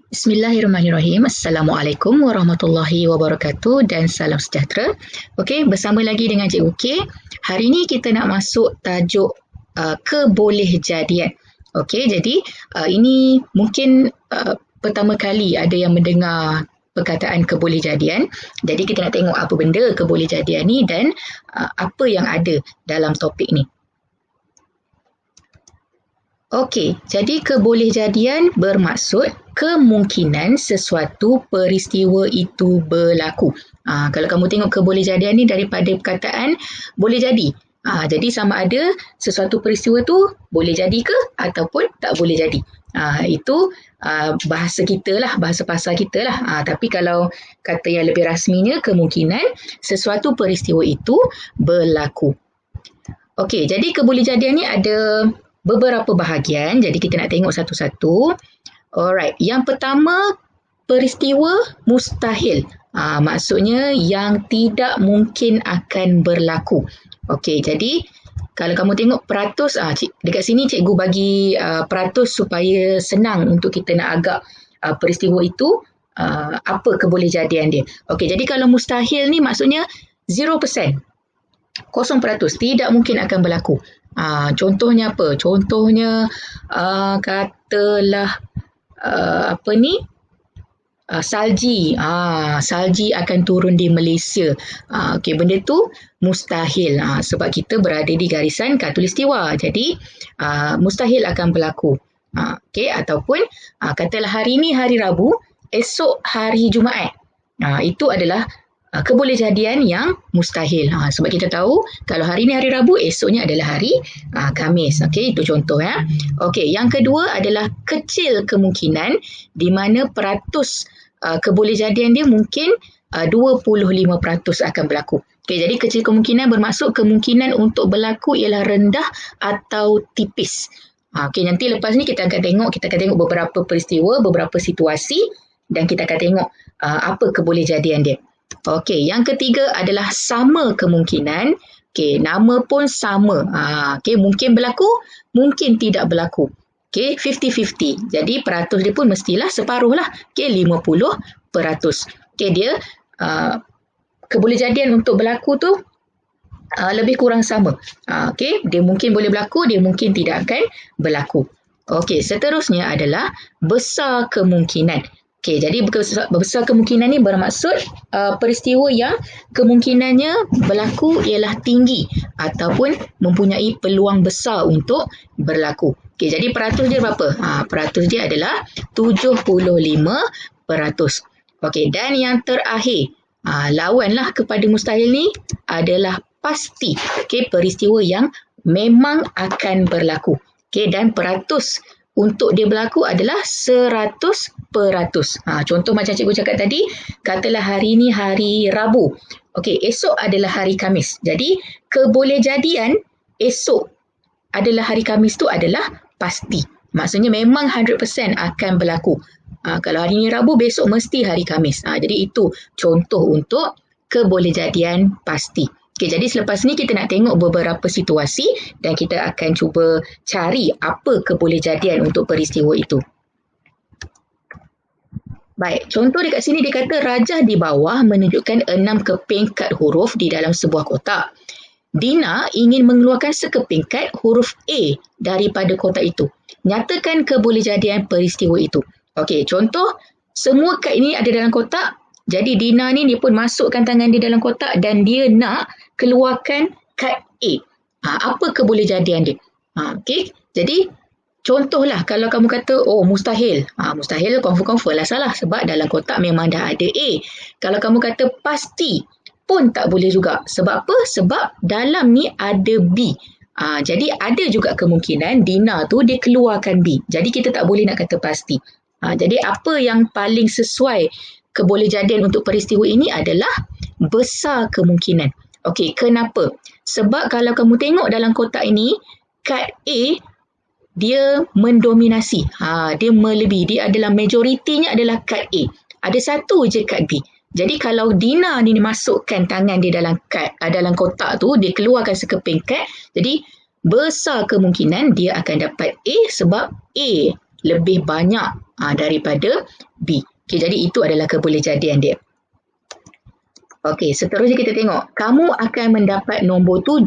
Bismillahirrahmanirrahim. Assalamualaikum warahmatullahi wabarakatuh dan salam sejahtera. Okey, bersama lagi dengan Cikgu K. Hari ini kita nak masuk tajuk kebolehjadian. Okey, jadi ini mungkin pertama kali ada yang mendengar perkataan kebolehjadian. Jadi kita nak tengok apa benda kebolehjadian ni dan apa yang ada dalam topik ni. Okey, jadi kebolehjadian bermaksud kemungkinan sesuatu peristiwa itu berlaku. Kalau kamu tengok kebolehjadian ni daripada perkataan boleh jadi. Jadi sama ada sesuatu peristiwa tu boleh jadi ke ataupun tak boleh jadi. Itu bahasa kita lah, bahasa pasar kita lah. Tapi kalau kata yang lebih rasminya, kemungkinan sesuatu peristiwa itu berlaku. Okey, jadi kebolehjadian ni ada beberapa bahagian, jadi kita nak tengok satu-satu. Alright, yang pertama peristiwa mustahil. Maksudnya yang tidak mungkin akan berlaku. Okey, jadi kalau kamu tengok peratus, dekat sini cikgu bagi peratus supaya senang untuk kita nak agak peristiwa itu apa kebolehjadian dia. Okey, jadi kalau mustahil ni maksudnya 0%. 0%, tidak mungkin akan berlaku. Contohnya apa? Contohnya katalah salji. Salji akan turun di Malaysia. Okey, benda tu mustahil sebab kita berada di garisan khatulistiwa. Jadi mustahil akan berlaku. Okey, ataupun katalah hari ni hari Rabu, esok hari Jumaat. Itu adalah kebolehjadian yang mustahil. Sebab kita tahu kalau hari ni hari Rabu, esoknya adalah hari Khamis. Okey, itu contoh ya. Okey, yang kedua adalah kecil kemungkinan di mana peratus kebolehjadian dia mungkin 25% akan berlaku. Okey, jadi kecil kemungkinan bermaksud kemungkinan untuk berlaku ialah rendah atau tipis. Okey, nanti lepas ni kita akan tengok beberapa peristiwa, beberapa situasi dan kita akan tengok apa kebolehjadian dia. Okey, yang ketiga adalah sama kemungkinan. Okey, nama pun sama. Okey, mungkin berlaku, mungkin tidak berlaku. Okey, 50-50. Jadi peratus dia pun mestilah separuh lah. Okey, 50%. Okey, dia kebolehjadian untuk berlaku tu lebih kurang sama. Okey, dia mungkin boleh berlaku, dia mungkin tidak akan berlaku. Okey, seterusnya adalah besar kemungkinan. Okey, jadi besar kemungkinan ni bermaksud peristiwa yang kemungkinannya berlaku ialah tinggi ataupun mempunyai peluang besar untuk berlaku. Okey, jadi peratus dia berapa? Peratus dia adalah 75%. Okey, dan yang terakhir, lawanlah kepada mustahil ni adalah pasti. Okey, peristiwa yang memang akan berlaku. Okey, dan peratus untuk dia berlaku adalah 100%. Contoh macam cikgu cakap tadi, katalah hari ni hari Rabu. Okey, esok adalah hari Khamis. Jadi, kebolehjadian esok adalah hari Khamis tu adalah pasti. Maksudnya memang 100% akan berlaku. Kalau hari ni Rabu, besok mesti hari Khamis. Jadi, itu contoh untuk kebolehjadian pasti. Okay, jadi selepas ni kita nak tengok beberapa situasi dan kita akan cuba cari apa kebolehjadian untuk peristiwa itu. Baik, contoh dekat sini dia kata rajah di bawah menunjukkan 6 keping kad huruf di dalam sebuah kotak. Dina ingin mengeluarkan sekeping kad huruf A daripada kotak itu. Nyatakan kebolehjadian peristiwa itu. Okey, contoh semua kad ini ada dalam kotak. Jadi Dina ni dia pun masukkan tangan dia dalam kotak dan dia nak keluarkan kad A. Apa kebolehjadian dia? Okey. Jadi contohlah kalau kamu kata mustahil. Mustahil confirm lah salah sebab dalam kotak memang dah ada A. Kalau kamu kata pasti pun tak boleh juga. Sebab apa? Sebab dalam ni ada B. Jadi ada juga kemungkinan Dina tu dia keluarkan B. Jadi kita tak boleh nak kata pasti. Jadi apa yang paling sesuai kebolehjadian untuk peristiwa ini adalah besar kemungkinan. Okey, kenapa? Sebab kalau kamu tengok dalam kotak ini, kad A dia mendominasi. Dia melebihi. Dia adalah majoritinya adalah kad A. Ada satu je kad B. Jadi kalau Dina ni masukkan tangan dia dalam kotak tu, dia keluarkan sekeping kad. Jadi besar kemungkinan dia akan dapat A sebab A lebih banyak daripada B. Okay, jadi itu adalah kebolehjadian dia. Okey, seterusnya kita tengok. Kamu akan mendapat nombor 7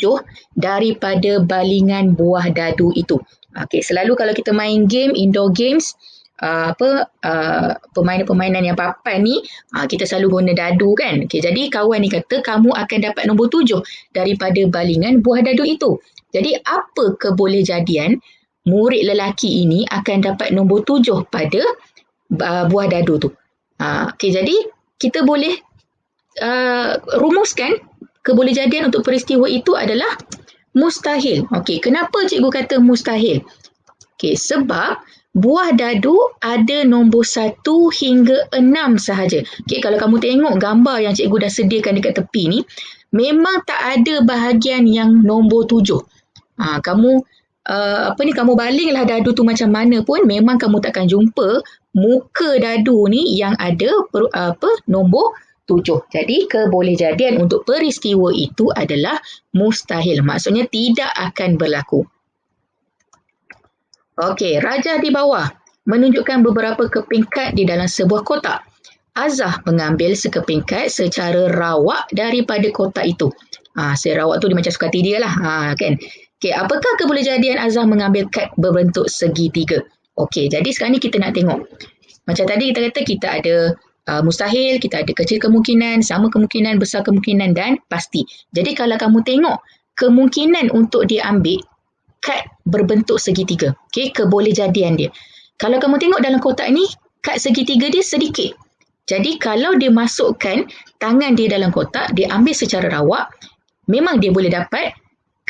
daripada balingan buah dadu itu. Okey, selalu kalau kita main game, indoor games, permainan-permainan yang papan ni, kita selalu guna dadu kan. Okey, jadi kawan ni kata kamu akan dapat nombor 7 daripada balingan buah dadu itu. Jadi apa kebolehjadian murid lelaki ini akan dapat nombor 7 pada buah dadu tu? Okey, jadi kita boleh rumuskan kebolehjadian untuk peristiwa itu adalah mustahil. Okey, kenapa cikgu kata mustahil? Okey, sebab buah dadu ada nombor 1 hingga 6 sahaja. Okey, kalau kamu tengok gambar yang cikgu dah sediakan dekat tepi ni, memang tak ada bahagian yang nombor 7. Kamu kamu balinglah dadu tu macam mana pun, memang kamu takkan jumpa muka dadu ni yang ada nombor 7. Jadi kebolehjadian untuk peristiwa itu adalah mustahil. Maksudnya tidak akan berlaku. Okey, rajah di bawah menunjukkan beberapa kepingkat di dalam sebuah kotak. Azah mengambil sekepingkat secara rawak daripada kotak itu. Secara rawak tu dia macam suka hati dia lah. Kan? Okey, apakah kebolehjadian Azah mengambil kad berbentuk segitiga? Okey, jadi sekarang ni kita nak tengok. Macam tadi kita kata kita ada mustahil, kita ada kecil kemungkinan, sama kemungkinan, besar kemungkinan dan pasti. Jadi kalau kamu tengok kemungkinan untuk dia ambil kad berbentuk segitiga, okey, kebolehjadian dia. Kalau kamu tengok dalam kotak ni, kad segitiga dia sedikit. Jadi kalau dia masukkan tangan dia dalam kotak, dia ambil secara rawak, memang dia boleh dapat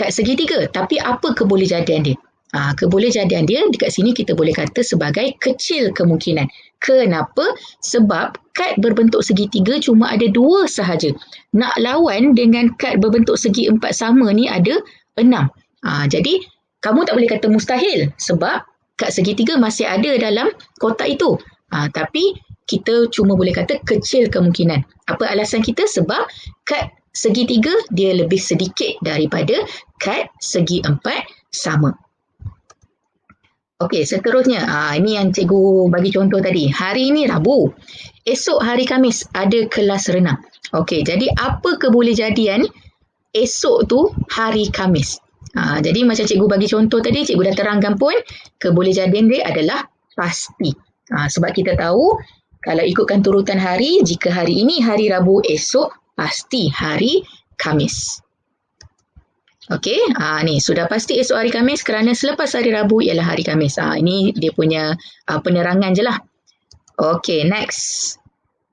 kad segitiga. Tapi apa kebolehjadian dia? Kebolehjadian dia dekat sini kita boleh kata sebagai kecil kemungkinan. Kenapa? Sebab kad berbentuk segitiga cuma ada 2 sahaja. Nak lawan dengan kad berbentuk segi 4 sama ni ada 6. Jadi kamu tak boleh kata mustahil sebab kad segitiga masih ada dalam kotak itu. Tapi kita cuma boleh kata kecil kemungkinan. Apa alasan kita? Sebab kad segitiga dia lebih sedikit daripada kad segi 4 sama. Okey, seterusnya. Ini yang cikgu bagi contoh tadi. Hari ini Rabu. Esok hari Khamis ada kelas renang. Okey, jadi apa kebolehjadian esok tu hari Khamis? Jadi macam cikgu bagi contoh tadi, cikgu dah terangkan pun kebolehjadian dia adalah pasti. Sebab kita tahu kalau ikutkan turutan hari, jika hari ini hari Rabu, esok pasti hari Khamis. Okey, ni sudah pasti esok hari Khamis kerana selepas hari Rabu ialah hari Khamis. Ini dia punya penerangan je lah. Okey, next.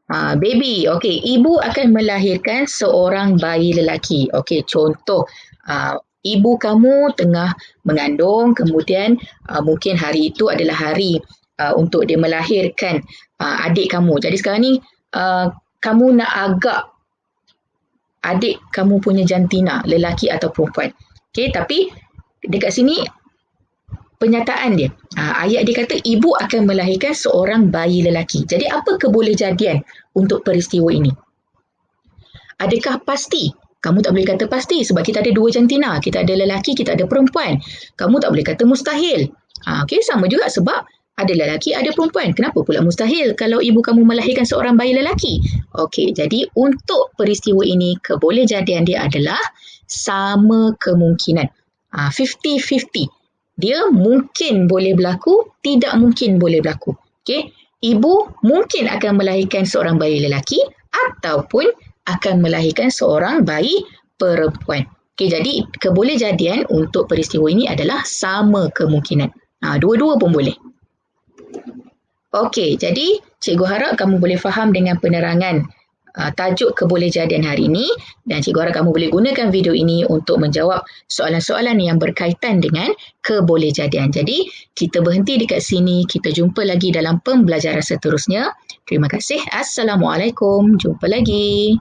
Baby. Okey, ibu akan melahirkan seorang bayi lelaki. Okey, contoh. Ibu kamu tengah mengandung, kemudian mungkin hari itu adalah hari untuk dia melahirkan adik kamu. Jadi sekarang ni kamu nak agak adik kamu punya jantina, lelaki atau perempuan. Okey, tapi dekat sini penyataan dia. Ayat dia kata ibu akan melahirkan seorang bayi lelaki. Jadi apa kebolehjadian untuk peristiwa ini? Adakah pasti? Kamu tak boleh kata pasti sebab kita ada 2 jantina. Kita ada lelaki, kita ada perempuan. Kamu tak boleh kata mustahil. Okey, sama juga sebab ada lelaki, ada perempuan. Kenapa pula mustahil kalau ibu kamu melahirkan seorang bayi lelaki? Okey, jadi untuk peristiwa ini, kebolehjadian dia adalah sama kemungkinan. 50-50. Dia mungkin boleh berlaku, tidak mungkin boleh berlaku. Okey, ibu mungkin akan melahirkan seorang bayi lelaki ataupun akan melahirkan seorang bayi perempuan. Okey, jadi kebolehjadian untuk peristiwa ini adalah sama kemungkinan. Dua-dua pun boleh. Okey, jadi cikgu harap kamu boleh faham dengan penerangan tajuk kebolehjadian hari ini dan cikgu harap kamu boleh gunakan video ini untuk menjawab soalan-soalan yang berkaitan dengan kebolehjadian. Jadi, kita berhenti dekat sini. Kita jumpa lagi dalam pembelajaran seterusnya. Terima kasih. Assalamualaikum. Jumpa lagi.